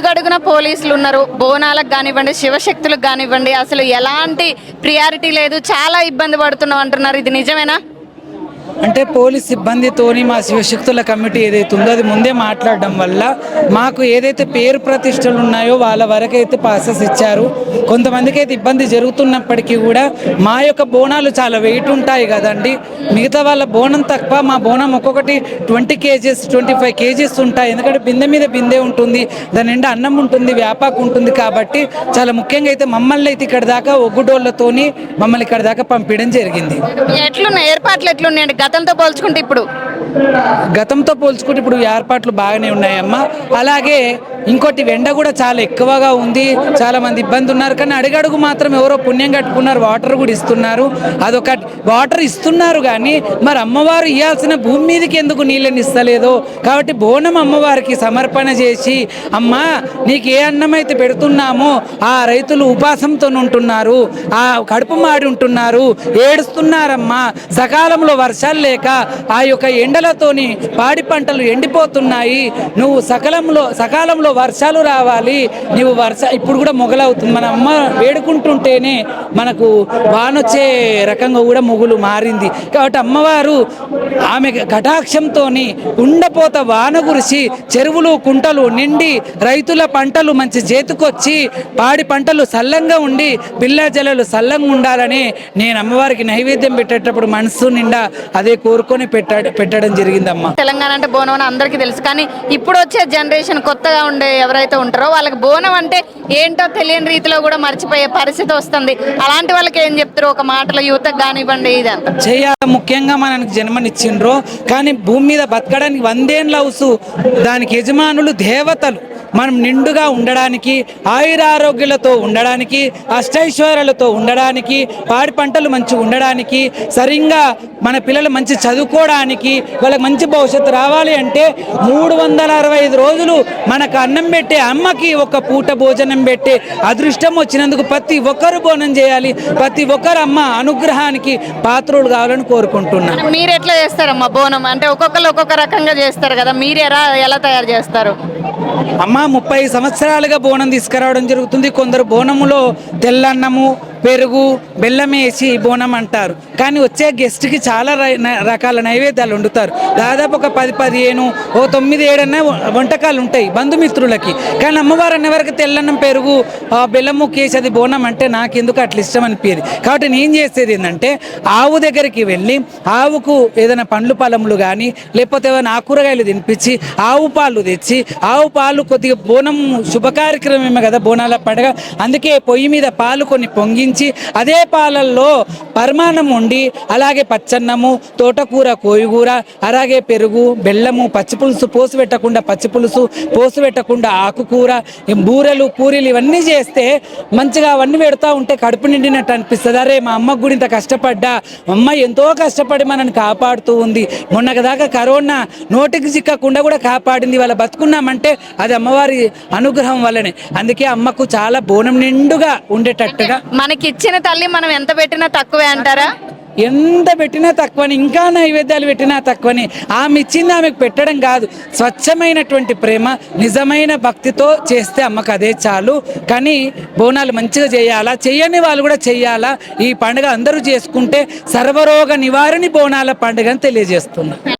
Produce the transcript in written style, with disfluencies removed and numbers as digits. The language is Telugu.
అడుగడుగున పోలీసులు ఉన్నారు. బోనాలకు కానివ్వండి, శివశక్తులకు కానివ్వండి, అసలు ఎలాంటి ప్రియారిటీ లేదు, చాలా ఇబ్బంది పడుతున్నాం అంటున్నారు. ఇది నిజమేనా? అంటే పోలీస్ సిబ్బందితోని మా శివశక్తుల కమిటీ ఏదైతే ఉందో అది ముందే మాట్లాడడం వల్ల మాకు ఏదైతే పేరు ప్రతిష్టలు ఉన్నాయో వాళ్ళ వరకైతే పాసెస్ ఇచ్చారు. కొంతమందికి అయితే ఇబ్బంది జరుగుతున్నప్పటికీ కూడా మా యొక్క బోనాలు చాలా వెయిట్ ఉంటాయి కదండి. మిగతా వాళ్ళ బోనం తక్కువ, మా బోనం ఒక్కొక్కటి 20 kgs 25 kgs ఉంటాయి. ఎందుకంటే బిందె మీద బిందె ఉంటుంది, దాని నిండా అన్నం ఉంటుంది, వ్యాపాకు ఉంటుంది. కాబట్టి చాలా ముఖ్యంగా అయితే మమ్మల్ని అయితే ఇక్కడ దాకా ఒగ్గుడోళ్లతోని మమ్మల్ని ఇక్కడ దాకా పంపించడం జరిగింది. ఎట్లున్నాయి ఏర్పాట్లు, ఎట్లున్నాయండి గతంతో పోల్చుకుంటే ఇప్పుడు? గతంతో పోల్చుకుంటే ఇప్పుడు ఏర్పాట్లు బాగానే ఉన్నాయమ్మా. అలాగే ఇంకోటి ఎండ కూడా చాలా ఎక్కువగా ఉంది, చాలా మంది ఇబ్బంది ఉన్నారు. కానీ అడుగడుగు మాత్రం ఎవరో పుణ్యం కట్టుకున్నారు, వాటర్ కూడా ఇస్తున్నారు. అదొక వాటర్ ఇస్తున్నారు కానీ మరి అమ్మవారు ఇవ్వాల్సిన భూమి మీదకి ఎందుకు నీళ్ళని ఇస్తలేదో. కాబట్టి బోనం అమ్మవారికి సమర్పణ చేసి, అమ్మా నీకు ఏ అన్నం అయితే పెడుతున్నామో ఆ రైతులు ఉపాసంతో ఉంటున్నారు, ఆ కడుపు మాడి ఉంటున్నారు, ఏడుస్తున్నారమ్మా. సకాలంలో వర్షాలు లేక ఆ యొక్క ఎండలతోని పాడి పంటలు ఎండిపోతున్నాయి. నువ్వు సకాలంలో వర్షాలు రావాలి. నువ్వు ఇప్పుడు కూడా మొగలవుతుంది. మన అమ్మ వేడుకుంటుంటేనే మనకు వానొచ్చే రకంగా కూడా మొగులు మారింది. కాబట్టి అమ్మవారు ఆమె కటాక్షంతో కుండపోత వాన కురిసి చెరువులు కుంటలు నిండి రైతుల పంటలు మంచి చేతికొచ్చి పాడి పంటలు సల్లంగా ఉండి పిల్ల జలలు సల్లంగా ఉండాలని నేను అమ్మవారికి నైవేద్యం పెట్టేటప్పుడు మనసు నిండా అదే కోరుకొని పెట్టడం జరిగిందమ్మా. తెలంగాణ అంటే బోనం అని అందరికీ తెలుసు, కానీ ఇప్పుడు వచ్చే జనరేషన్ కొత్తగా ఉండే ఎవరైతే ఉంటారో వాళ్ళకి బోనం అంటే ఏంటో తెలియని రీతిలో కూడా మర్చిపోయే పరిస్థితి వస్తుంది. అలాంటి వాళ్ళకి ఏం చెప్తారు ఒక మాటలో, యువతకు కానివ్వండి? ఇదంతా చేయాలి. ముఖ్యంగా మనకు జన్మనిచ్చిండ్రో కానీ భూమి మీద బతకడానికి 100 ఏళ్ళ అవసు. దానికి యజమానులు దేవతలు. మనం నిండుగా ఉండడానికి, ఆయురారోగ్యాలతో ఉండడానికి, అష్టైశ్వర్యాలతో ఉండడానికి, పాడి పంటలు మంచిగా ఉండడానికి, సరిగ్గా మన పిల్లలు మంచి చదువుకోవడానికి, వాళ్ళకి మంచి భవిష్యత్తు రావాలి అంటే 365 రోజులు మనకు అన్నం పెట్టే అమ్మకి ఒక పూట భోజనం పెట్టే అదృష్టం వచ్చినందుకు ప్రతి ఒక్కరు బోనం చేయాలి. ప్రతి ఒక్కరు అమ్మ అనుగ్రహానికి పాత్రులు కావాలని కోరుకుంటున్నాను. మీరు ఎట్లా చేస్తారమ్మా బోనం? అంటే ఒక్కొక్కరు ఒక్కొక్క రకంగా చేస్తారు కదా, మీరు ఎలా తయారు చేస్తారు? అమ్మ 30 సంవత్సరాలుగా బోనం తీసుకురావడం జరుగుతుంది. కొందరు బోనములో తెల్లన్నము, పెరుగు, బెల్లం వేసి బోనం అంటారు. కానీ వచ్చే గెస్ట్కి చాలా రకాల నైవేద్యాలు వండుతారు. దాదాపు ఒక 10-15 9 వంటకాలు ఉంటాయి బంధుమిత్రులకి. కానీ అమ్మవారు అన్నవరకు తెల్లన్నం, పెరుగు, బెల్లము కేసి అది బోనం అంటే నాకెందుకు అట్లా ఇష్టం అనిపించేది. కాబట్టి నేను చేసేది ఏంటంటే ఆవు దగ్గరికి వెళ్ళి ఆవుకు ఏదైనా పండ్లు పొలములు కానీ లేకపోతే ఏదైనా ఆకురగాయలు తినిపించి ఆవు పాలు తెచ్చి, ఆవు పాలు కొద్దిగా బోనం శుభకార్యక్రమమే కదా బోనాల పండుగ, అందుకే పొయ్యి మీద పాలు కొన్ని పొంగించి అదే పాలల్లో పరమాన్నం వండి, అలాగే పచ్చన్నము, తోటకూర, కోయిగూర, అలాగే పెరుగు, బెల్లము, పచ్చిపులుసు పోసి పెట్టకుండా పచ్చిపులుసు, పోసి పెట్టకుండా ఆకుకూర, బూరెలు, పూరీలు ఇవన్నీ చేస్తే మంచిగా అవన్నీ పెడతా ఉంటే కడుపు నిండినట్టు అనిపిస్తుంది. అరే మా అమ్మకు కూడా ఇంత కష్టపడ్డా, అమ్మ ఎంతో కష్టపడి మనని కాపాడుతూ ఉంది. మొన్నటి దాకా కరోనా నోటికి చిక్కకుండా కూడా కాపాడింది. వాళ్ళ బతుకున్నామంటే అది అమ్మవారి అనుగ్రహం వల్లనే. అందుకే అమ్మకు చాలా బోనం నిండుగా ఉండేటట్టుగా. మనకి ఇచ్చిన తల్లి మనం ఎంత పెట్టినా తక్కువే అంటారా? ఎంత పెట్టినా తక్కువని, ఇంకా నైవేద్యాలు పెట్టినా తక్కువని. ఆమె ఇచ్చింది ఆమెకు పెట్టడం కాదు, స్వచ్ఛమైనటువంటి ప్రేమ, నిజమైన భక్తితో చేస్తే అమ్మకు అదే చాలు. కానీ బోనాలు మంచిగా చేయాలా, చెయ్యని వాళ్ళు కూడా చెయ్యాలా. ఈ పండుగ అందరూ చేసుకుంటే సర్వరోగ నివారణి బోనాల పండుగ అని తెలియజేస్తున్నా.